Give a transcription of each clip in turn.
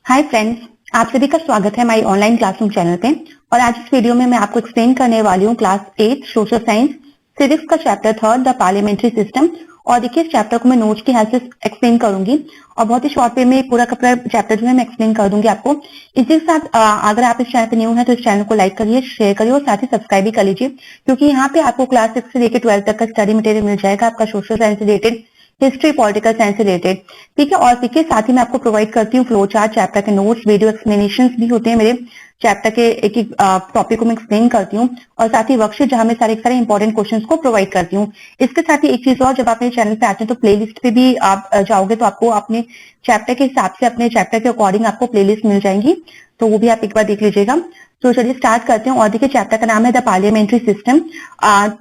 Hi friends, आप सभी का स्वागत है हमारी ऑनलाइन क्लासरूम चैनल पे। और आज इस वीडियो में मैं आपको एक्सप्लेन करने वाली हूँ क्लास 8 सोशल साइंस सिविक्स का चैप्टर 3 द पार्लियामेंट्री सिस्टम। और देखिए इस चैप्टर को मैं नोट्स की हेल्प से एक्सप्लेन करूंगी और बहुत ही शॉर्ट वे में पूरा का पूरा चैप्टर जो है मैं एक्सप्लेन कर दूंगी आपको। इसी के साथ अगर आप इस चैनल पे न्यू है तो इस चैनल को लाइक करिए, शेयर करिए और साथ ही सब्सक्राइब भी कर लीजिए, क्योंकि यहाँ पे आपको क्लास 6 से लेकर 12 तक का स्टडी मटेरियल मिल जाएगा, आपका social science related, history, political science से रिलेटेड। ठीक है, और देखिए साथ ही मैं आपको प्रोवाइड करती हूँ फ्लो चार्ट, चैप्टर के नोट्स, वीडियो एक्सप्लेनेशन भी होते हैं मेरे चैप्टर के एक एक टॉपिक को मैं एक्सप्लेन करती हूँ, और साथ ही वर्कशीट जहां मैं सारे इंपॉर्टेंट क्वेश्चंस को प्रोवाइड करती हूँ। इसके साथ ही एक चीज और, जब आप मेरे चैनल पे आते हैं तो प्लेलिस्ट पे भी आप जाओगे तो आपको अपने चैप्टर के हिसाब से, अपने चैप्टर के अकॉर्डिंग आपको प्लेलिस्ट मिल जाएंगी, तो वो भी आप एक बार देख लीजिएगा। तो चलिए स्टार्ट करते हैं। और देखिए चैप्टर का नाम है द पार्लियामेंट्री सिस्टम।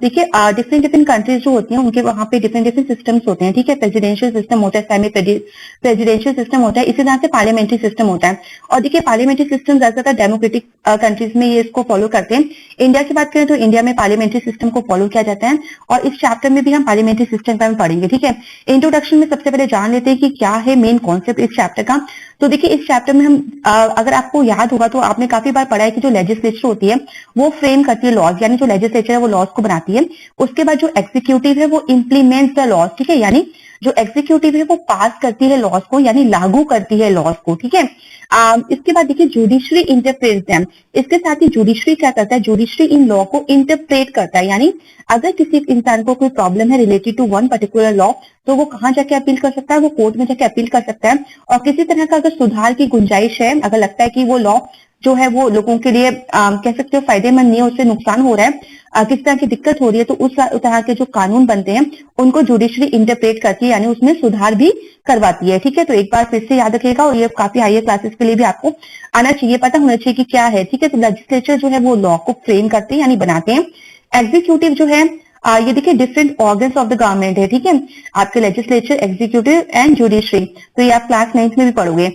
देखिए डिफरेंट कंट्रीज जो होती हैं उनके वहां पे डिफरेंट सिस्टम्स होते हैं। ठीक है, प्रेसिडेंशियल सिस्टम होता है, सेमी प्रेसिडेंशियल सिस्टम होता है, इसी तरह से पार्लियामेंट्री सिस्टम होता है। और देखिए पार्लियामेंट्री सिस्टम ज्यादातर डेमोक्रेटिक कंट्रीज में ये इसको फॉलो करते हैं। इंडिया की बात करें तो इंडिया में पार्लियामेंट्री सिस्टम को फॉलो किया जाता है, और इस चैप्टर में भी हम पार्लियामेंट्री सिस्टम का पढ़ेंगे। ठीक है, इंट्रोडक्शन में सबसे पहले जान लेते हैं कि क्या है मेन कॉन्सेप्ट इस चैप्टर का। तो देखिए इस चैप्टर में हम अगर आपको याद होगा तो आपने काफी बार पढ़ा है कि जो लेजिस्लेचर होती है वो फ्रेम करती है लॉज, यानी जो लेजिस्लेचर है वो लॉज को बनाती है। उसके बाद जो एग्जीक्यूटिव है वो इम्प्लीमेंट्स द लॉज। ठीक है, यानी जो एग्जीक्यूटिव है वो पास करती है लॉज को, यानी लागू करती है लॉज को। ठीक है, इसके बाद देखिए जुडिशरी इंटरप्रेट्स देम। इसके साथ ही जुडिशरी क्या करता है, जुडिशरी इन लॉ को इंटरप्रेट करता है, यानी अगर किसी इंसान को कोई प्रॉब्लम है related to one particular law तो वो कहाँ जाके अपील कर सकता है, वो कोर्ट में जाके अपील कर सकता है। और किसी तरह का अगर सुधार की गुंजाइश है, अगर लगता है कि वो लॉ जो है वो लोगों के लिए कह सकते हो फायदेमंद नहीं है, उससे नुकसान हो रहा है, किस तरह की दिक्कत हो रही है, तो उस तरह के जो कानून बनते हैं उनको जुडिशरी इंटरप्रेट करती है, यानी उसमें सुधार भी करवाती है। ठीक है, तो एक बार फिर से याद रखिएगा, और ये काफी हायर क्लासेस के लिए भी आपको आना चाहिए, पता होना चाहिए कि क्या है। ठीक है, तो लेजिस्लेचर जो है वो लॉ को फ्रेम करते हैं यानी बनाते हैं। एग्जीक्यूटिव जो है ये देखिए different organs of the government है। ठीक है, आपके लेजिस्लेचर, एग्जीक्यूटिव एंड जुडिशरी, तो ये आप क्लास 9 में भी पढ़ोगे।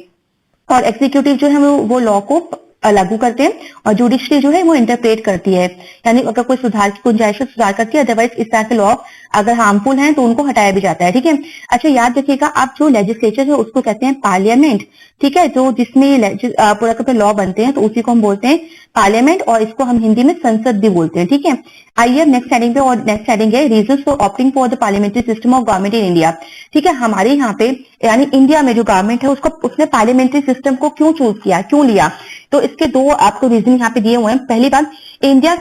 और एग्जीक्यूटिव जो है वो लॉ को लागू करते हैं, और जुडिशरी जो है वो इंटरप्रेट करती है, यानी अगर कोई सुधार की गुंजाइश है सुधार करती है, अदरवाइज इस तरह के लॉ अगर हार्मफुल हैं तो उनको हटाया भी जाता है। ठीक है, अच्छा याद रखिएगा, आप जो लेजिस्लेचर है उसको कहते हैं पार्लियामेंट। ठीक है, तो जिसमें पूरा का पूरा लॉ बनते हैं तो उसी को हम बोलते हैं पार्लियामेंट, और इसको हम हिंदी में संसद भी बोलते हैं। ठीक है, आइए नेक्स्ट हेडिंग पे, और नेक्स्ट हेडिंग है reasons for opting for the parliamentary system of government in India. ठीक है, हमारे यहाँ पे यानी इंडिया में जो गवर्नमेंट है उसने पार्लियामेंट्री सिस्टम को क्यों चूज किया, क्यों लिया, तो इसके दो आपको रीजन यहाँ पे दिए हुए हैं। पहली बात, इंडिया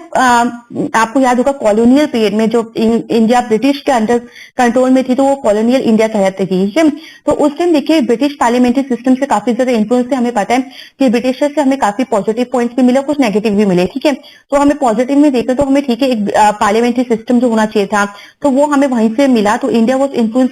आपको याद होगा कॉलोनियल पीरियड में जो इंडिया ब्रिटिश के अंडर कंट्रोल में थी तो वो कॉलोनियल इंडिया कहलाती थी। ठीक है, तो उस टाइम देखिए ब्रिटिश पार्लियामेंट्री सिस्टम से काफी ज्यादा इन्फ्लुएंस से हमें पता है कि ब्रिटिशर्स से हमें काफी पॉजिटिव पॉइंट्स भी मिले, कुछ नेगेटिव भी मिले। ठीक है, तो हमें पॉजिटिव में देखें तो हमें ठीक है एक पार्लियामेंट्री सिस्टम जो होना चाहिए था तो वो हमें वहीं से मिला, तो India was influence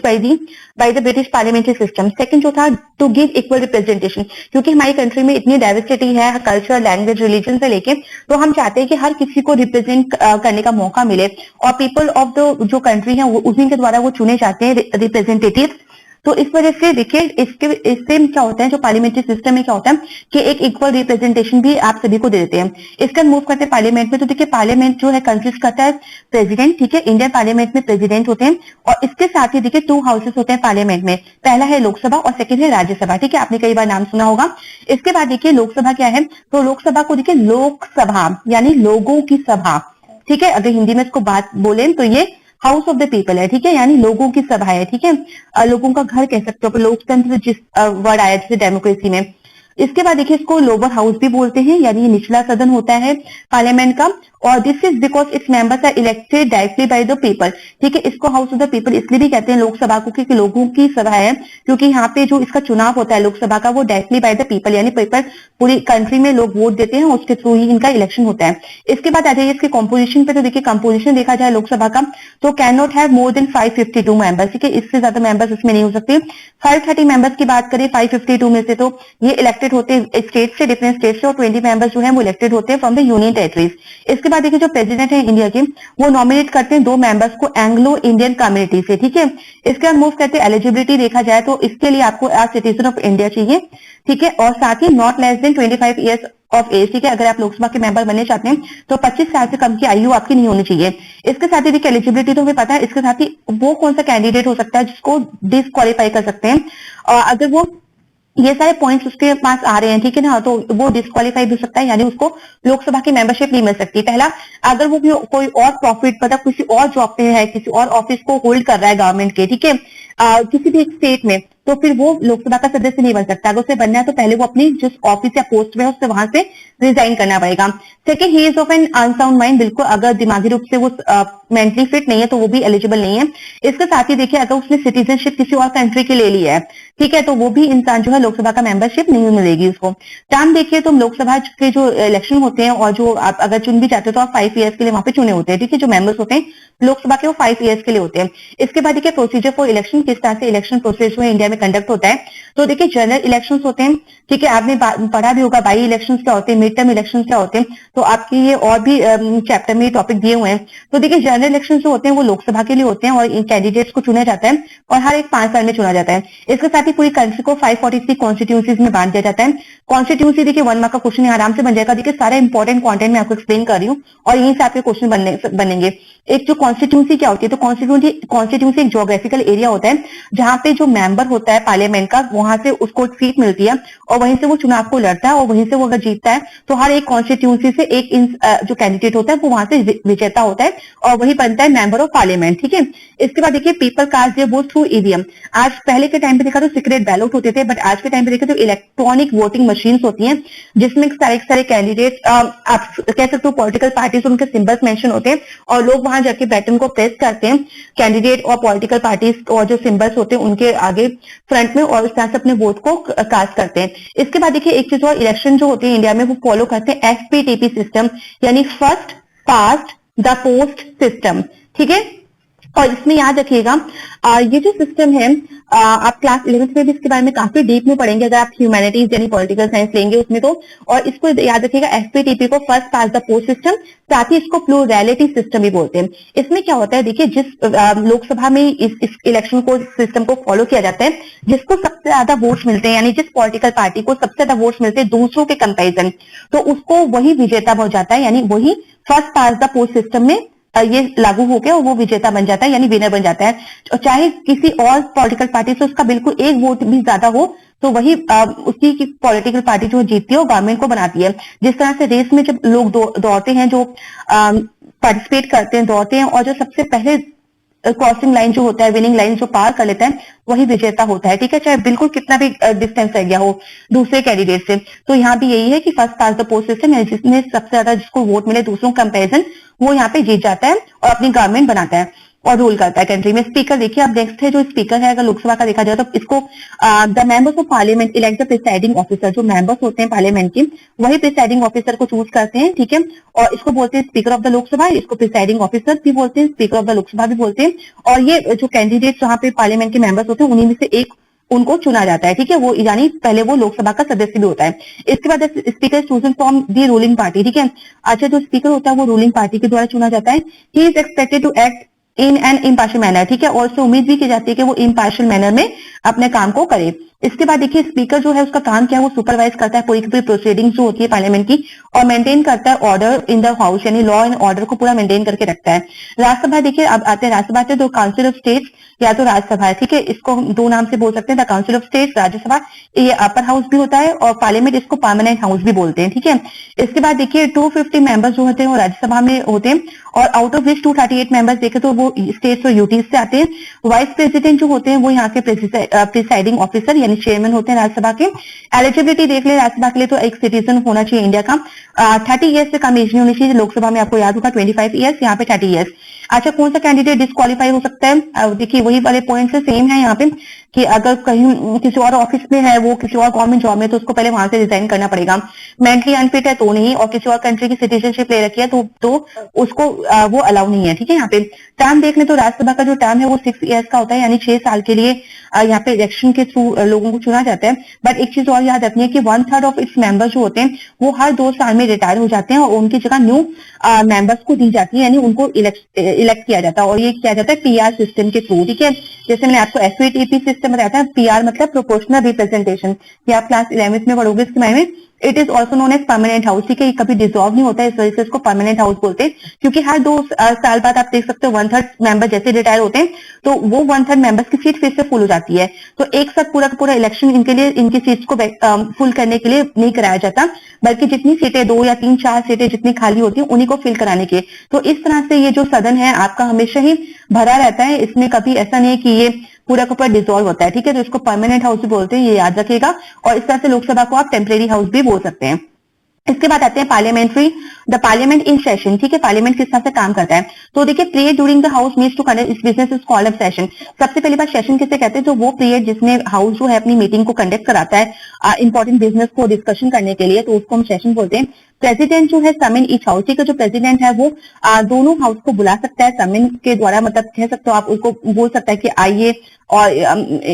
by the British parliamentary system. Second जो था, टू गिव इक्वल रिप्रेजेंटेशन, क्योंकि हमारी कंट्री में इतनी डाइवर्सिटी है, कल्चर, लैंग्वेज, रिलीजन से लेके, तो हम चाहते हैं कि हर किसी को रिप्रेजेंट करने का मौका मिले, और पीपल ऑफ द जो कंट्री है उन्हीं के द्वारा वो चुने जाते हैं रिप्रेजेंटेटिव। तो इस वजह से देखिए इससे क्या होता है, जो पार्लियामेंट्री सिस्टम में क्या होता है कि एक इक्वल रिप्रेजेंटेशन भी आप सभी को दे देते हैं। इसका मूव करते हैं पार्लियामेंट में, तो देखिए पार्लियामेंट जो है कंसिस्ट करता है प्रेसिडेंट। ठीक है, इंडियन पार्लियामेंट में प्रेसिडेंट होते हैं, और इसके साथ ही देखिए 2 हाउसेस होते हैं पार्लियामेंट में, पहला है लोकसभा और सेकंड है राज्यसभा। ठीक है, आपने कई बार नाम सुना होगा। इसके बाद देखिए लोकसभा क्या है, तो लोकसभा को देखिए लोकसभा यानी लोगों की सभा। ठीक है, अगर हिंदी में इसको बात बोले तो ये हाउस ऑफ द पीपल है। ठीक है, यानी लोगों की सभा है। ठीक है, लोगों का घर कह सकते हो, लोकतंत्र जिस वर्ड आया जैसे डेमोक्रेसी में। इसके बाद देखिए इसको लोअर हाउस भी बोलते हैं, यानी ये निचला सदन होता है पार्लियामेंट का, और this is because its members are elected directly by the people. ठीक है, इसको हाउस ऑफ द पीपल इसलिए भी कहते हैं लोकसभा को क्योंकि लोगों की सभा है, क्योंकि यहाँ पे जो इसका चुनाव होता है लोकसभा का वो डायरेक्टली बाय द पीपल, यानी पीपल पूरी कंट्री में लोग वोट देते हैं, उसके थ्रू ही इनका इलेक्शन होता है। इसके बाद आ जाइए इसके कॉम्पोजिशन पे, तो देखिए कॉम्पोजिशन देखा जाए लोकसभा का तो can not have more than 552 members. ठीक है, इससे ज्यादा मेंबर्स इसमें नहीं हो सकते। 530 मेंबर्स की बात करें 552 में से, तो ये इलेक्टेड होते हैं स्टेट से, डिफरेंट स्टेट से, और 20 मेंबर्स जो है वो इलेक्टेड होते हैं फ्रॉम द यूनियन टेरिटरीज। इसके बाद देखिए जो प्रेसिडेंट है इंडिया के वो नॉमिनेट करते हैं 2 मेंबर्स को एंग्लो इंडियन कम्युनिटी से। ठीक है, इसके बाद मूव करते हैं एलिजिबिलिटी देखा जाए तो इसके लिए आपको सिटीजन ऑफ इंडिया चाहिए। ठीक है, और साथ ही not less than 25 years of age. ठीक है, अगर आप लोकसभा के मेंबर बनने चाहते हैं तो 25 साल से कम की आयु आपकी नहीं होनी चाहिए। इसके साथ ही देखिए एलिजिबिलिटी तो हमें पता है, इसके साथ ही वो कौन सा कैंडिडेट हो सकता है जिसको डिस्क्वालीफाई कर सकते हैं, और अगर वो ये सारे पॉइंट्स उसके पास आ रहे हैं, ठीक है ना, तो वो डिस्क्वालीफाई भी हो सकता है, यानी उसको लोकसभा की मेंबरशिप नहीं मिल सकती। पहला, अगर वो कोई और प्रॉफिट मतलब किसी और जॉब पे है, किसी और ऑफिस को होल्ड कर रहा है गवर्नमेंट के, ठीक है, किसी भी एक स्टेट में, तो फिर वो लोकसभा का सदस्य नहीं बन सकता। अगर उसे बनना है तो पहले वो अपनी जिस ऑफिस या पोस्ट में है उससे वहां से रिजाइन करना पड़ेगा। Second, he is of an unsound mind, बिल्कुल अगर दिमागी रूप से वो मेंटली फिट नहीं है तो वो भी एलिजिबल नहीं है। इसके साथ ही देखिए, अगर उसने सिटीजनशिप किसी और कंट्री की ले ली है, ठीक है, तो वो भी इंसान जो है लोकसभा का मेंबरशिप नहीं मिलेगी उसको। टर्म देखिए तो लोकसभा के जो इलेक्शन होते हैं और जो आप अगर चुन भी जाते हो तो आप 5 ईयर्स के लिए वहां पे चुने होते हैं, ठीक है, जो मेंबर्स होते हैं लोकसभा के वो 5 ईयर्स के लिए होते हैं। इसके बाद देखिए प्रोसीजर फॉर इलेक्शन, किस तरह से इलेक्शन प्रोसेस जो है इंडिया में कंडक्ट होता है। तो देखिए जनरल इलेक्शन होते हैं, ठीक है, आपने पढ़ा भी होगा बाई इलेक्शन क्या होते हैं, मिड टर्म इलेक्शन क्या होते हैं, तो आपके ये और भी चैप्टर में टॉपिक दिए हुए हैं। तो देखिए जनरल इलेक्शन जो होते हैं वो लोकसभा के लिए होते हैं और इन कैंडिडेट्स को चुना जाता है और हर एक 5 साल में चुना जाता है। इसके साथ ही पूरी कंट्री को 543 कॉन्स्टिट्यूंसीज में बांट दिया जाता है। कॉन्स्टिट्यूंसी देखिए 1 मार्क का क्वेश्चन आराम से बन जाएगा। देखिए सारे इंपॉर्टेंट कंटेंट मैं आपको एक्सप्लेन कर रही हूँ और यहीं से आपके क्वेश्चन बनेंगे। एक जो कॉन्स्टिट्यूंसी क्या होती है, तो कॉन्स्टिट्यूंसी एक ज्योग्राफिकल एरिया होता है जहां पे जो मेंबर होता है पार्लियामेंट का, वहां से उसको एक सीट मिलती है और वहीं से वो चुनाव को लड़ता है और वहीं से वो अगर जीतता है तो हर एक कॉन्स्टिट्यूंसी से एक जो कैंडिडेट होता है वो वहां से विजेता होता है और वही बनता है मेंबर ऑफ पार्लियामेंट, ठीक है। इसके बाद देखिए people cast their vote through EVM. आज पहले के टाइम पे देखा तो सीक्रेट बैलेट होते थे, बट आज के टाइम पे देखे तो इलेक्ट्रॉनिक वोटिंग मशीन होती हैं जिसमें सारे कैंडिडेट आप कह सकते हो पॉलिटिकल पार्टीज, उनके सिंबल्स मेंशन होते हैं और लोग वहां जाके बटन को प्रेस करते हैं कैंडिडेट और पॉलिटिकल पार्टीज और जो सिंबल्स होते हैं उनके आगे फ्रंट में, और उस तरह से अपने वोट को कास्ट करते हैं। इसके बाद देखिए एक चीज और, इलेक्शन जो होते हैं इंडिया में वो फॉलो करते हैं एफपीटीपी सिस्टम, यानी first past the post system, ठीक है। और इसमें याद रखिएगा ये जो सिस्टम है आप क्लास 11th में भी इसके बारे में काफी डीप में पढ़ेंगे अगर आप ह्यूमैनिटीज यानी पॉलिटिकल साइंस लेंगे उसमें तो। और इसको याद रखिएगा एफपीटीपी को first pass the post system, साथ ही इसको प्लूरैलिटी सिस्टम भी बोलते हैं। इसमें क्या होता है देखिए, जिस लोकसभा में इस इलेक्शन को सिस्टम को फॉलो किया जाता है, जिसको सबसे ज्यादा वोट्स मिलते हैं यानी जिस पॉलिटिकल पार्टी को सबसे ज्यादा वोट्स मिलते हैं दूसरों के कंपेरिजन, तो उसको वही विजेता हो जाता है, यानी वही first pass the post system में ये लागू हो गया और वो विजेता बन जाता है यानी विनर बन जाता है। और चाहे किसी और पॉलिटिकल पार्टी से उसका बिल्कुल एक वोट भी ज्यादा हो तो वही उसी की पॉलिटिकल पार्टी जो जीतती है वो गवर्नमेंट को बनाती है। जिस तरह से रेस में जब लोग दौड़ते हैं, जो पार्टिसिपेट करते हैं, दौड़ते हैं और जो सबसे पहले क्रॉसिंग लाइन जो होता है, विनिंग लाइन जो पार कर लेता है वही विजेता होता है, ठीक है, चाहे बिल्कुल कितना भी डिस्टेंस रह गया हो दूसरे कैंडिडेट से। तो यहाँ भी यही है कि first pass the post system, यानी जिसने सबसे ज्यादा जिसको वोट मिले दूसरों कंपेरिजन, वो यहाँ पे जीत जाता है और अपनी गवर्नमेंट बनाता है और रूल करता है कंट्री में। स्पीकर देखिए आप, नेक्स्ट है जो स्पीकर है, अगर लोकसभा का देखा जाए तो इसको the members of parliament elect the presiding officer, जो मेंबर्स होते हैं पार्लियामेंट की वही प्रिसाइडिंग ऑफिसर को चूज करते हैं, ठीक है। और इसको बोलते हैं स्पीकर ऑफ द लोकसभा, इसको प्रिसाइडिंग ऑफिसर भी बोलते हैं, स्पीकर ऑफ द लोकसभा भी बोलते हैं। और ये जो कैंडिडेट जहाँ पे पार्लियामेंट के मेंबर्स होते हैं उन्हीं में से एक उनको चुना जाता है, ठीक है, वो यानी पहले वो लोकसभा का सदस्य भी होता है। इसके बाद speaker chosen from the ruling party, ठीक है। अच्छा, जो स्पीकर होता है वो रूलिंग पार्टी के द्वारा चुना जाता है। He is expected to act in an impartial manner, ठीक है, और उससे उम्मीद भी की जाती है कि वो इम्पार्शियल मैनर में अपने काम को करे। इसके बाद देखिए स्पीकर जो है उसका काम क्या है, वो सुपरवाइज करता है पूरी की पूरी प्रोसीडिंग्स जो होती है पार्लियामेंट की और मेंटेन करता है ऑर्डर इन द हाउस, यानी लॉ एंड ऑर्डर को पूरा मेंटेन करके रखता है। राज्यसभा देखिए अब आते हैं, राज्यसभा से तो काउंसिल ऑफ स्टेट्स या तो राज्यसभा है, ठीक है, इसको हम दो नाम से बोल सकते हैं, the council of states Rajya Sabha, ये अपर हाउस भी होता है और पार्लियामेंट इसको परमानेंट हाउस भी बोलते हैं, ठीक है। इसके बाद देखिए 250 मेंबर्स जो होते हैं वो राज्यसभा में होते हैं और आउट ऑफ विच 238 मेंबर्स देखे तो वो स्टेट्स और यूटीज से आते हैं। वाइस प्रेसिडेंट जो होते हैं वो यहाँ के प्रिसाइडिंग ऑफिसर यानी चेयरमैन होते हैं राज्यसभा के। एलिजिबिलिटी देख ले राज्यसभा के लिए तो एक सिटीजन होना चाहिए इंडिया का, 30 ईयर्स से कम एज नहीं होनी चाहिए। लोकसभा में आपको याद होगा 25 ईयर्स, यहाँ पे 30 ईयर्स। अच्छा, कौन सा कैंडिडेट डिस्क्वालीफाई हो सकता है, देखिए वही वाले पॉइंट से सेम है यहाँ पे कि अगर कहीं किसी और ऑफिस में है, वो किसी और गवर्नमेंट जॉब में, तो उसको पहले वहां से रिजाइन करना पड़ेगा। मेंटली अनफिट है तो नहीं, और किसी और कंट्री की सिटीजनशिप ले रखी है तो उसको वो अलाउ नहीं है, ठीक है। यहाँ पे टर्म देख ले तो राज्यसभा का जो टर्म है वो 6 ईयर्स का होता है, यानी 6 साल के लिए यहाँ पे इलेक्शन के थ्रू लोगों को चुना जाता है। बट एक चीज और याद रखनी है कि 1/3 ऑफ इट्स मेंबर्स जो होते हैं वो हर 2 साल में रिटायर हो जाते हैं और उनकी जगह न्यू मेंबर्स को दी जाती है, यानी उनको इलेक्ट किया जाता है और ये किया जाता है पीआर सिस्टम के थ्रू, ठीक है। जैसे मैंने आपको एफपीटीपी सिस्टम बताया था, पीआर मतलब प्रोपोर्शनल रिप्रेजेंटेशन, ये आप क्लास 11th में पढ़ोगे इसके बारे में। It is also known as permanent house, ठीक है, ये कभी डिसॉल्व नहीं होता है, इस वजह से इसको परमानेंट हाउस बोलते हैं, क्योंकि हर 2 साल बाद आप देख सकते हो 1/3 मेंबर जैसे रिटायर होते हैं तो वो 1/3 मेंबर्स की सीट फिर से फुल हो जाती है। तो एक साथ पूरा का पूरा इलेक्शन इनके लिए, इनकी सीट्स को फुल करने के लिए नहीं कराया जाता, बल्कि जितनी सीटें 2 या 3 4 सीटें जितनी खाली होती हैं उन्हीं को फिल कराने के। तो इस तरह से ये जो सदन है आपका हमेशा ही भरा रहता है, इसमें कभी ऐसा नहीं है कि ये पूरा का पूरा डिसॉल्व होता है, ठीक है। तो इसको परमानेंट हाउस भी बोलते हैं, ये याद रखिएगा। और इस तरह से लोकसभा को आप टेम्परेरी हाउस भी बोल सकते हैं। इसके बाद आते हैं parliamentary, the parliament in session, ठीक है, पार्लियामेंट किस तरह से काम करता है। तो देखिए, period during the house meets to conduct its business is called a session. सबसे पहली बात सेशन किसे कहते हैं, जो वो पीरियड जिसमें हाउस जो है अपनी मीटिंग को कंडक्ट कराता है इंपॉर्टेंट बिजनेस को डिस्कशन करने के लिए, तो उसको हम सेशन बोलते हैं। प्रेसिडेंट जो है समन ईच हाउस, ठीक है, जो प्रेसिडेंट है वो दोनों हाउस को बुला सकता है समन के द्वारा, मतलब कह सकते हो आप उसको बोल सकता है कि आइए और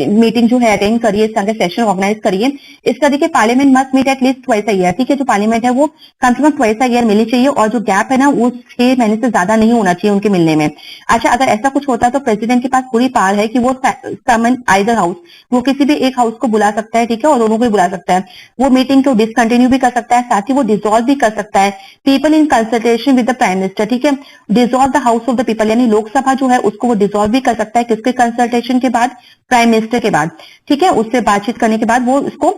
मीटिंग जो है अटेंड करिए, इस तरह के सेशन ऑर्गेनाइज करिए। इसका देखिए, parliament must meet at least twice a year, ठीक है, जो पार्लियामेंट है वो कम से कम ट्वाइस अ ईयर मिलनी चाहिए, और जो गैप है ना वो 6 महीने से ज्यादा नहीं होना चाहिए उनके मिलने में। अच्छा, अगर ऐसा कुछ होता है तो प्रेसिडेंट के पास पूरी पावर है कि वो समन आइदर हाउस, वो किसी भी एक हाउस को बुला सकता है, ठीक है, और दोनों को ही बुला सकता है। वो मीटिंग को डिसकंटिन्यू भी कर सकता है, साथ ही वो डिसॉल्व भी कर सकता है, people in consultation with the prime minister, ठीक है। Dissolve the house of the people, यानी लोकसभा जो है उसको वो डिसॉल्व भी कर सकता है, किसके कंसल्टेशन के बाद, प्राइम मिनिस्टर के बाद, ठीक है, उससे बातचीत करने के बाद वो इसको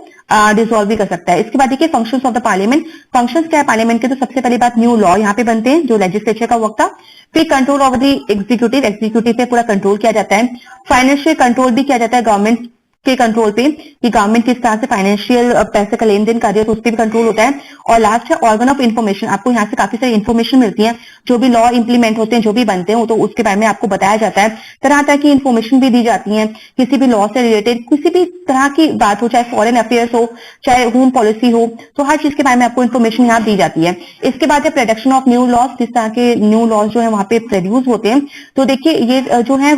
डिसॉल्व भी कर सकता है। इसके बाद देखिए functions of the parliament, functions क्या है पार्लियामेंट के, तो सबसे पहली बात न्यू लॉ यहाँ पे बनते हैं जो लेजिस्लेचर का वर्क था। फिर control over the executive, executive पे पूरा कंट्रोल किया जाता है। फाइनेंशियल कंट्रोल भी किया जाता है गवर्नमेंट के कंट्रोल पे, कि गवर्नमेंट किस तरह से फाइनेंशियल पैसे का लेन देन कर रही है, तो उस पर भी कंट्रोल होता है। और लास्ट है ऑर्गन ऑफ इन्फॉर्मेशन, आपको यहाँ से काफी सारी इन्फॉर्मेशन मिलती है, जो भी लॉ इंप्लीमेंट होते हैं, जो भी बनते हैं, तो उसके बारे में आपको बताया जाता है। तरह तरह की इन्फॉर्मेशन भी दी जाती है, किसी भी लॉ से रिलेटेड किसी भी तरह की बात हो, चाहे फॉरेन अफेयर्स हो, चाहे होम पॉलिसी हो, तो हर चीज के बारे में आपको इन्फॉर्मेशन यहाँ दी जाती है। इसके बाद है प्रोडक्शन ऑफ न्यू लॉज, किस तरह के न्यू लॉज जो है वहां पे प्रोड्यूस होते हैं। तो देखिए ये जो है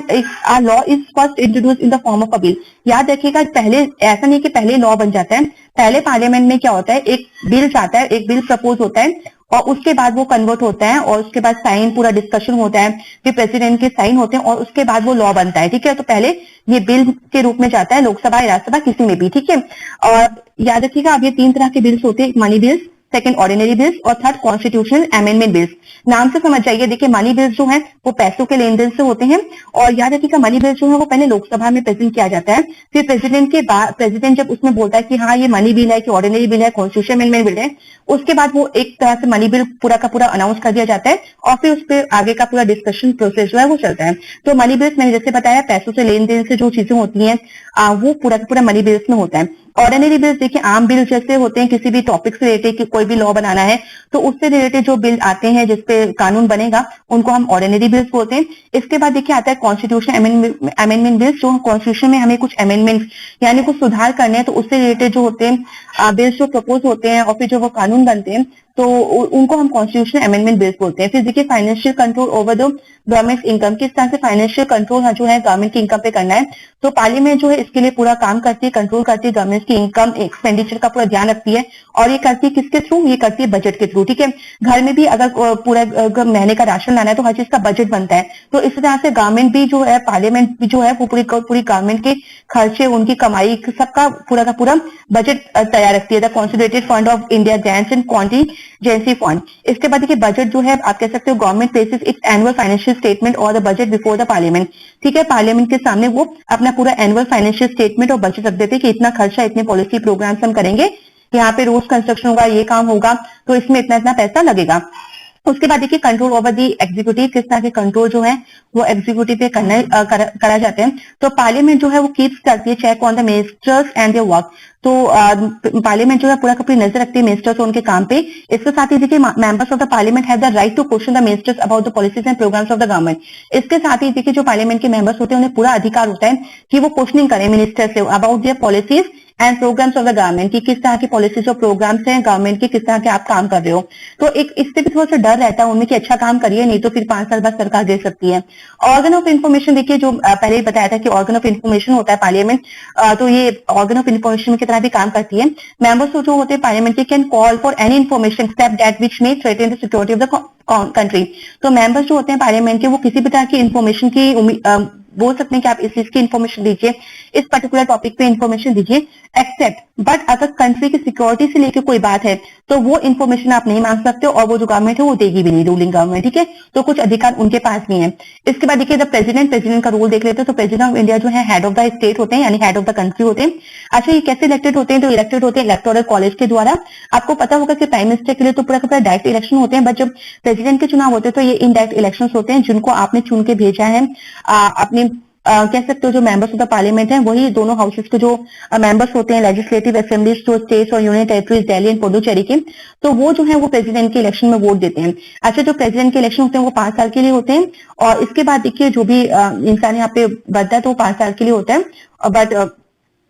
law is first introduce in the form of a bill. याद रखिएगा, पहले ऐसा नहीं कि पहले लॉ बन जाता है, पहले पार्लियामेंट में क्या होता है, एक बिल जाता है, एक बिल प्रपोज होता है, और उसके बाद वो कन्वर्ट होता है, और उसके बाद साइन, पूरा डिस्कशन होता है, फिर प्रेसिडेंट के साइन होते हैं, और उसके बाद वो लॉ बनता है, ठीक है। तो पहले ये बिल के रूप में जाता है लोकसभा या राज्यसभा किसी में भी, ठीक है। और याद रखिएगा, अब ये 3 तरह के बिल्स होते हैं, money bills, second ordinary bills, और थर्ड कॉन्स्टिट्यूशनल अमेंडमेंट बिल्स। नाम से समझ जाइए, देखिए मनी बिल्स जो है वो पैसों के लेन देन से होते हैं, और याद रखिएगा मनी बिल्स जो है वो पहले लोकसभा में प्रेजेंट किया जाता है, फिर प्रेसिडेंट के बाद प्रेसिडेंट जब उसमें बोलता है कि हाँ ये मनी बिल है, कि ऑर्डिनरी बिल है, कॉन्स्टिट्यूशन अमेंडमेंट बिल है, उसके बाद वो एक तरह से मनी बिल पूरा का पूरा अनाउंस कर दिया जाता है, और फिर उस पर आगे का पूरा डिस्कशन प्रोसेस जो है वो चलता है। तो मनी बिल्स मैंने जैसे बताया, पैसों से लेन देन से जो चीजें होती हैं वो पूरा का पूरा मनी बिल्स में होता है। ऑर्डिनरी बिल्स देखिए आम बिल जैसे होते हैं, किसी भी टॉपिक से रिलेटेड, कि कोई भी लॉ बनाना है तो उससे रिलेटेड जो बिल आते हैं जिसपे कानून बनेगा, उनको हम ऑर्डिनरी बिल्स बोलते हैं। इसके बाद देखिए आता है कॉन्स्टिट्यूशन अमेंडमेंट बिल्स, जो कॉन्स्टिट्यूशन में हमें कुछ अमेंडमेंट यानी कुछ सुधार करने हैं, तो उससे रिलेटेड जो होते हैं बिल्स जो प्रपोज होते हैं, और फिर जो वो कानून बनते हैं, तो उनको हम कॉन्स्टिट्यूशन अमेंडमेंट बिल्स बोलते हैं। फिर देखिए financial control over the government income, किस तरह से फाइनेंशियल कंट्रोल जो है गवर्नमेंट की इनकम पे करना है, तो पार्लियामेंट जो है इसके लिए पूरा काम करती है, कंट्रोल करती है, गवर्नमेंट की इनकम एक्सपेंडिचर का पूरा ध्यान रखती है, और ये करती है किसके थ्रू, ये करती है बजट के थ्रू, ठीक है। घर में भी अगर पूरा महीने का राशन लाना है तो हर चीज का बजट बनता है, तो इस तरह से गवर्नमेंट भी जो है, पार्लियामेंट भी जो है वो पूरी गवर्नमेंट के खर्चे, उनकी कमाई, सबका पूरा का पूरा बजट तैयार रखती है। The consolidated fund of India grants and contingency fund. इसके बाद देखिए बजट जो है आप कह सकते हो government places its annual financial statement और the budget before the parliament, ठीक है। पार्लियामेंट के सामने वो अपना पूरा एनुअल फाइनेंशियल स्टेटमेंट और बजट रख देते हैं कि इतना खर्चा, इतने पॉलिसी प्रोग्राम्स हम करेंगे, यहाँ पे रोड कंस्ट्रक्शन होगा, ये काम होगा, तो इसमें इतना इतना पैसा लगेगा। उसके बाद देखिए कंट्रोल ओवर दी एग्जीक्यूटिव, किस तरह के कंट्रोल जो है वो एग्जीक्यूटिव पे करा जाते हैं। तो पार्लियामेंट जो है वो कीप्स करती है check on the ministers and their work, तो पार्लियामेंट जो है पूरा अपनी नजर रखती है मिनिस्टर्स और उनके काम पे। इसके साथ ही देखिए members of the parliament have the right to question the ministers about the policies and programmes of the government. इसके साथ ही देखिए जो पार्लियामेंट के मेंबर्स होते हैं उन्हें पूरा अधिकार होता है कि वो क्वेश्चनिंग करें मिनिस्टर से about their policies and programmes of the government, की किस तरह की पॉलिसीज और प्रोग्राम्स हैं गवर्नमेंट के, किस तरह के आप काम कर रहे हो। तो एक इससे भी थोड़ा सा डर रहता है उनमें कि अच्छा काम करिए, नहीं तो फिर 5 साल बाद सरकार दे सकती है। ऑर्गन ऑफ इन्फॉर्मेशन देखिए, जो पहले ही बताया था कि ऑर्गन ऑफ इन्फॉर्मेशन होता है पार्लियामेंट, तो ये ऑर्गन ऑफ इन्फॉर्मेशन की तरह भी काम करती है। मेंबर्स जो होते हैं पार्लियामेंट के can call for any information except that which may threaten the security of the country. तो मेंबर्स जो होते हैं पार्लियामेंट के, वो किसी भी तरह की इन्फॉर्मेशन की बोल सकते हैं कि आप इस चीज की इन्फॉर्मेशन दीजिए, इस पर्टिकुलर टॉपिक पे इन्फॉर्मेशन दीजिए, एक्सेप्ट बट अगर कंट्री की सिक्योरिटी से लेकर कोई बात है तो वो इन्फॉर्मेशन आप नहीं मांग सकते और वो जो गवर्नमेंट है वो देगी भी नहीं, रूलिंग गवर्नमेंट, ठीक है। तो कुछ अधिकार उनके पास नहीं है। इसके बाद देखिए द प्रेसिडेंट का रोल देख लेते हैं। तो प्रेसिडेंट ऑफ इंडिया जो है हेड ऑफ द स्टेट होते हैं, यानी हेड ऑफ द कंट्री होते हैं। अच्छा, ये कैसे इलेक्टेड होते हैं? तो इलेक्टेड होते हैं इलेक्टोरल कॉलेज के द्वारा। आपको पता होगा कि प्राइम मिनिस्टर के लिए तो पूरा का पूरा डायरेक्ट इलेक्शन होते हैं, बट जब प्रेसिडेंट के चुनाव होते हैं तो ये इनडायरेक्ट इलेक्शन होते हैं, जिनको आपने चुन के भेजा है अपने कह सकते हो जो मेंबर्स ऑफ द पार्लियामेंट हैं, वही दोनों हाउसेस के जो मेंबर्स होते हैं, लेजिस्लेटिव असेंबलीज जो स्टेट्स और union territories Delhi and Puducherry के, तो वो जो है वो प्रेसिडेंट के इलेक्शन में वोट देते हैं। अच्छा, जो प्रेसिडेंट के इलेक्शन होते हैं वो 5 साल के लिए होते हैं और इसके बाद देखिए जो भी इंसान यहाँ पे बढ़ता है तो वो 5 साल के लिए होता है। बट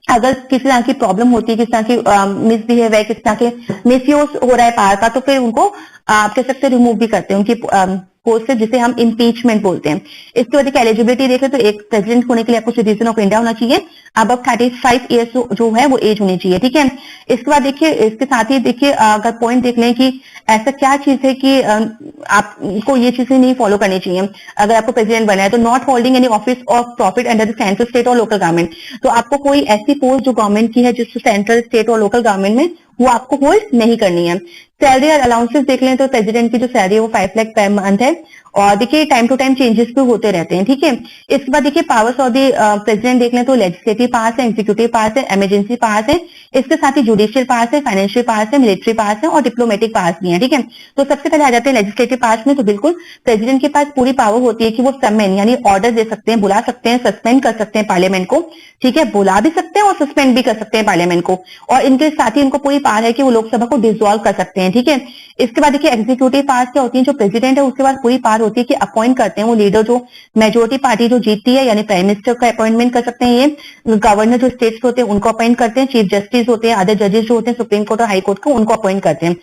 अगर किसी तरह की प्रॉब्लम होती है, किसी तरह की मिसबिहेव है, किसी तरह के मिसयूज हो रहा है पावर का, तो फिर उनको आप कह सकते हैं रिमूव भी करते हैं उनकी पोस्ट से, जिसे हम इम्पीचमेंट बोलते हैं। इसके बाद एलिजिबिलिटी देखें तो एक प्रेसिडेंट होने के लिए आपको सिटीजन ऑफ इंडिया होना चाहिए, अब 35 ईयर्स जो है वो एज होनी चाहिए, ठीक है। इसके बाद देखिए इसके साथ ही देखिए अगर पॉइंट देख लें कि ऐसा क्या चीज है कि आपको ये चीजें नहीं फॉलो करनी चाहिए अगर आपको प्रेसिडेंट बना है। तो not holding any office of profit under the central state और लोकल गवर्नमेंट। तो आपको कोई ऐसी पोस्ट जो गवर्नमेंट की है जिस सेंट्रल स्टेट और लोकल गवर्नमेंट में, वो आपको होल्ड नहीं करनी है। सैलरी और अलाउंसेस देख लें तो प्रेसिडेंट की जो सैलरी है वो 5 लाख पर मंथ है और देखिए टाइम टू टाइम चेंजेस भी होते रहते हैं, ठीक है। इसके बाद देखिए पावर्स ऑफ द प्रेसिडेंट देख लें तो लेजिस्लेटिव पावर्स है, एग्जीक्यूटिव पावर्स है, इमरजेंसी पावर्स है, इसके साथ ही जुडिशियल पावर्स है, फाइनेंशियल पावर्स है, मिलिट्री पावर्स है और डिप्लोमेटिक पावर्स भी है, ठीक है। तो सबसे पहले आ जाते हैं लेजिस्लेटिव पावर्स में। तो बिल्कुल प्रेसिडेंट के पास पूरी पावर होती है कि वो सबमेन यानी ऑर्डर दे सकते हैं, बुला सकते हैं, सस्पेंड कर सकते हैं पार्लियामेंट को, ठीक है, बुला भी सकते हैं और सस्पेंड भी कर सकते हैं पार्लियामेंट को। और इनके साथ ही इनको पूरी पावर है कि वो लोकसभा को डिसॉल्व कर सकते हैं, ठीक है। इसके बाद देखिए एग्जीक्यूटिव पावर्स क्या होती है, जो प्रेसिडेंट है उसके बाद पूरी पावर होती है कि अपॉइंट करते हैं वो लीडर जो मेजोरिटी पार्टी जो जीतती है, यानी प्राइम मिनिस्टर का अपॉइंटमेंट कर सकते हैं, ये गवर्नर जो स्टेट्स होते हैं उनको अपॉइंट करते हैं, चीफ जस्टिस होते हैं, अदर जजेस जो होते हैं सुप्रीम कोर्ट और हाई कोर्ट को, उनको अपॉइंट करते हैं।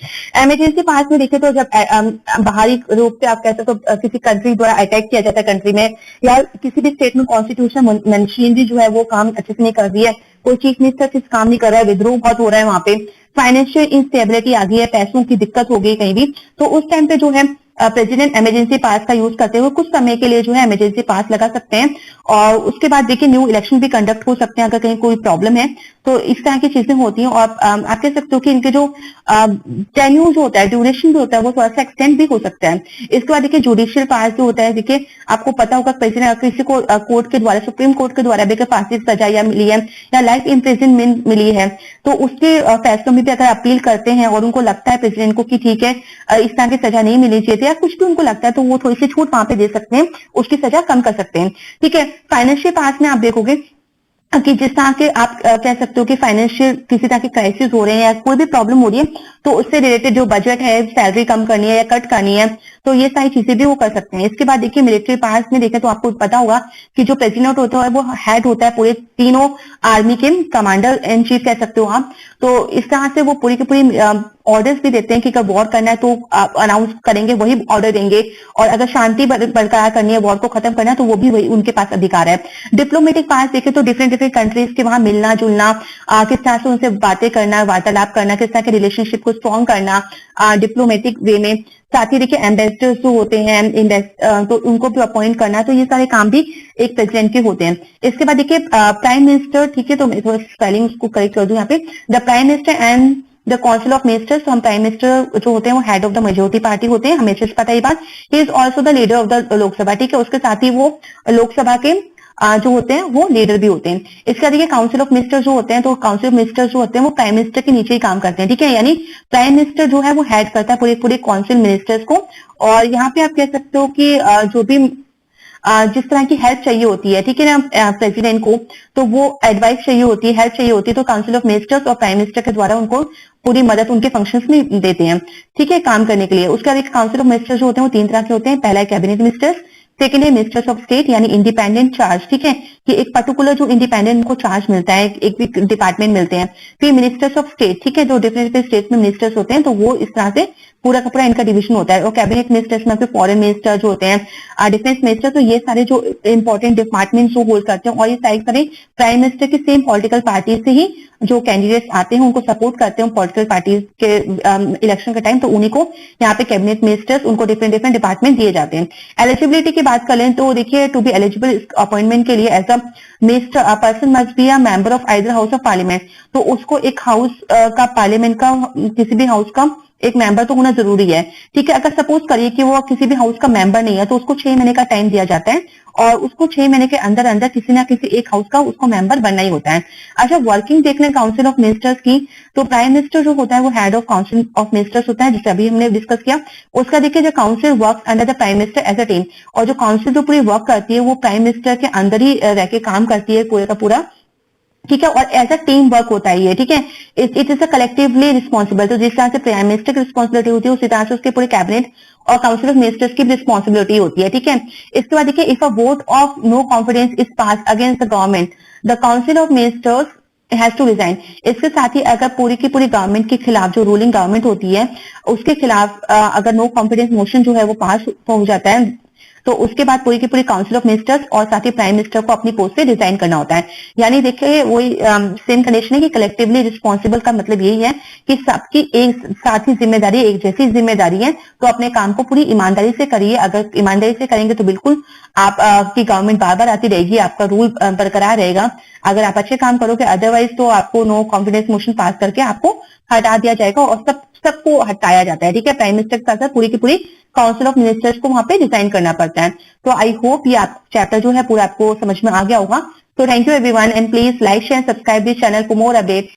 इमरजेंसी पावर्स में देखिए तो जब बाहरी रूप से आप कह सकते हो किसी कंट्री द्वारा अटैक किया जाता है कंट्री में, या किसी भी स्टेट में कॉन्स्टिट्यूशन मशीनरी जो है वो काम अच्छे से नहीं कर रही है, कोई चीफ मिनिस्टर इस काम नहीं कर रहा है, विद्रोह बहुत हो रहा है, वहां पे फाइनेंशियल इंस्टेबिलिटी आ गई है, पैसों की दिक्कत हो गई कहीं भी, तो उस टाइम पे जो है प्रेसिडेंट इमरजेंसी पास का यूज करते हुए कुछ समय के लिए जो है इमरजेंसी पास लगा सकते हैं। और उसके बाद देखिए न्यू इलेक्शन भी कंडक्ट हो सकते हैं अगर कहीं कोई प्रॉब्लम है, तो इस तरह की चीजें होती हैं। और आप कह सकते हो कि इनके जो टेन्यूर जो होता है, ड्यूरेशन जो होता है, वो थोड़ा सा एक्सटेंड भी हो सकता है। इसके बाद देखिए जुडिशियल पास जो होता है, देखिए आपको पता होगा प्रेसिडेंट किसी को कोर्ट के द्वारा, सुप्रीम कोर्ट के द्वारा भी फांसी की सजा या मिली है या लाइफ इम्प्रिजनमेंट मिली है, तो उसके फैसलों में भी अगर अपील करते हैं और उनको लगता है प्रेसिडेंट को कि ठीक है इस तरह की सजा नहीं मिलनी चाहिए थी या कुछ भी उनको लगता है, तो वो थोड़ी सी छूट वहां पे दे सकते हैं, उसकी सजा कम कर सकते हैं, ठीक है। फाइनेंशियल पास में आप देखोगे कि जिस तरह के आप कह सकते हो कि फाइनेंशियल किसी तरह के क्राइसिस हो रहे हैं या कोई भी प्रॉब्लम हो रही है, तो उससे रिलेटेड जो बजट है, सैलरी कम करनी है या कट करनी है, तो ये सारी चीजें भी वो कर सकते हैं। इसके बाद देखिए मिलिट्री पावर्स में देखें तो आपको पता होगा कि जो प्रेसिडेंट होता है वो हेड होता है पूरे तीनों आर्मी के, कमांडर इन चीफ कह सकते हो आप। तो इस तरह से वो पूरी की पूरी ऑर्डर्स भी देते हैं कि अगर वॉर करना है तो अनाउंस करेंगे, वही ऑर्डर देंगे, और अगर शांति बरकरार करनी है, वॉर को खत्म करना है, तो वो भी वही उनके पास अधिकार है। डिप्लोमेटिक पास देखें तो डिफरेंट डिफरेंट कंट्रीज के वहां मिलना जुलना, किस तरह से उनसे बातें करना, वार्तालाप करना, किस तरह के रिलेशनशिप को स्ट्रॉन्ग करना डिप्लोमेटिक वे में। साथ ही देखिए एम्बेसडर्स जो होते हैं तो उनको भी अपॉइंट करना, तो ये सारे काम भी एक प्रेसिडेंट के होते हैं। इसके बाद देखिए प्राइम मिनिस्टर, ठीक है, तो मैं थोड़ा स्पेलिंग को करेक्ट कर दूं यहाँ पे, the prime minister and the council of ministers. तो हम प्राइम मिनिस्टर जो होते हैं वो head of the majority party होते हैं, हमेशा से पता ही बात। He is also the leader of the Lok Sabha, ठीक है, उसके साथ ही वो लोकसभा के जो होते हैं वो लीडर भी होते हैं। इसके बाद देखिए काउंसिल ऑफ मिनिस्टर जो होते हैं, तो काउंसिल ऑफ मिनिस्टर जो होते हैं वो प्राइम मिनिस्टर के नीचे ही काम करते हैं, ठीक है, यानी प्राइम मिनिस्टर जो है वो हेड करता है पूरे पूरे काउंसिल मिनिस्टर्स को। और यहाँ पे आप कह सकते हो कि जो भी जिस तरह की हेल्प चाहिए होती है, ठीक है ना, प्रेसिडेंट को, तो वो एडवाइस चाहिए होती है, हेल्प चाहिए होती है, तो काउंसिल ऑफ मिनिस्टर्स और प्राइम मिनिस्टर के द्वारा उनको पूरी मदद उनके फंक्शंस में देते हैं, ठीक है, काम करने के लिए। उसके बाद काउंसिल ऑफ मिनिस्टर्स जो होते हैं वो 3 तरह के होते हैं। पहला है कैबिनेट मिनिस्टर्स, सेकेंड है मिनिस्टर्स ऑफ स्टेट यानी इंडिपेंडेंट चार्ज, ठीक है, कि एक पर्टिकुलर जो इंडिपेंडेंट को चार्ज मिलता है, एक डिपार्टमेंट मिलते हैं। फिर मिनिस्टर्स ऑफ स्टेट, ठीक है, जो डिफरेंट डिफरेंट स्टेट में मिनिस्टर्स होते हैं, तो वो इस तरह से पूरा का पूरा इनका डिवीजन होता है। और कैबिनेट मिनिस्टर्स में फिर फॉरेन मिनिस्टर जो होते हैं, डिफेंस मिनिस्टर, तो ये सारे जो इंपॉर्टेंट डिपार्टमेंट जो होल्ड करते हैं, और ये सारे सारे प्राइम मिनिस्टर की सेम पॉलिटिकल पार्टी से ही जो कैंडिडेट्स आते हैं उनको सपोर्ट करते हैं पॉलिटिकल पार्टीज के इलेक्शन के टाइम, तो उन्हीं को यहाँ पे कैबिनेट मिनिस्टर्स, उनको डिफरेंट डिफरेंट डिपार्टमेंट दिए जाते हैं। एलिजिबिलिटी की बात करें तो देखिए, टू बी एलिजिबल अपॉइंटमेंट के लिए as a minister a person must be a member of either house of parliament, तो उसको एक हाउस का पार्लियामेंट का किसी भी हाउस का एक मेंबर तो होना जरूरी है। ठीक है, अगर सपोज करिए कि वो किसी भी हाउस का मेंबर नहीं है तो उसको 6 महीने का टाइम दिया जाता है और उसको 6 महीने के अंदर अंदर किसी ना किसी एक हाउस का उसको मेंबर बनना ही होता है। अच्छा, वर्किंग देख लें काउंसिल ऑफ मिनिस्टर्स की, तो प्राइम मिनिस्टर जो होता है वो head of council of ministers होता है, जिसे अभी हमने डिस्कस किया। उसका देखिए, जो council work under the prime minister as a team, और जो काउंसिल जो पूरी वर्क करती है वो प्राइम मिनिस्टर के अंदर ही रह के काम करती है पूरे का पूरा। ठीक है, और एज अ टीम वर्क होता है ये। ठीक है, it is a collectively responsible, तो जिस तरह से प्राइम मिनिस्टर की रिस्पॉन्सिबिलिटी होती है उसी तरह से उसके पूरे कैबिनेट और काउंसिल ऑफ मिनिस्टर्स की रिस्पॉन्सिबिलिटी होती है। ठीक है, इसके बाद देखिए, if a vote of no confidence is pass against the government, the council of ministers has to resign. इसके साथ ही अगर पूरी की पूरी गवर्नमेंट के खिलाफ, जो रूलिंग गवर्नमेंट होती है उसके खिलाफ अगर नो कॉन्फिडेंस मोशन जो है वो पास हो जाता है, तो उसके बाद पूरी की पूरी काउंसिल ऑफ मिनिस्टर्स और साथ ही प्राइम मिनिस्टर को अपनी पोस्ट से रिजाइन करना होता है। यानी देखिए, वही सेम कंडीशन है कि कलेक्टिवली रिस्पॉन्सिबल का मतलब यही है कि सबकी एक साथ ही जिम्मेदारी, एक जैसी जिम्मेदारी है, तो अपने काम को पूरी ईमानदारी से करिए। अगर ईमानदारी से करेंगे तो बिल्कुल आपकी गवर्नमेंट बार बार आती रहेगी, आपका रूल बरकरार रहेगा। अगर आप अच्छे काम करोगे, अदरवाइज तो आपको नो कॉन्फिडेंस मोशन पास करके आपको हटा दिया जाएगा और सबको हटाया जाता है। ठीक है, प्राइम मिनिस्टर के साथ साथ पूरी की पूरी काउंसिल ऑफ मिनिस्टर्स को वहां पे डिजाइन करना पड़ता है। तो आई होप ये आप चैप्टर जो है पूरा आपको समझ में आ गया होगा। तो thank you everyone, and please like share subscribe this channel for more update.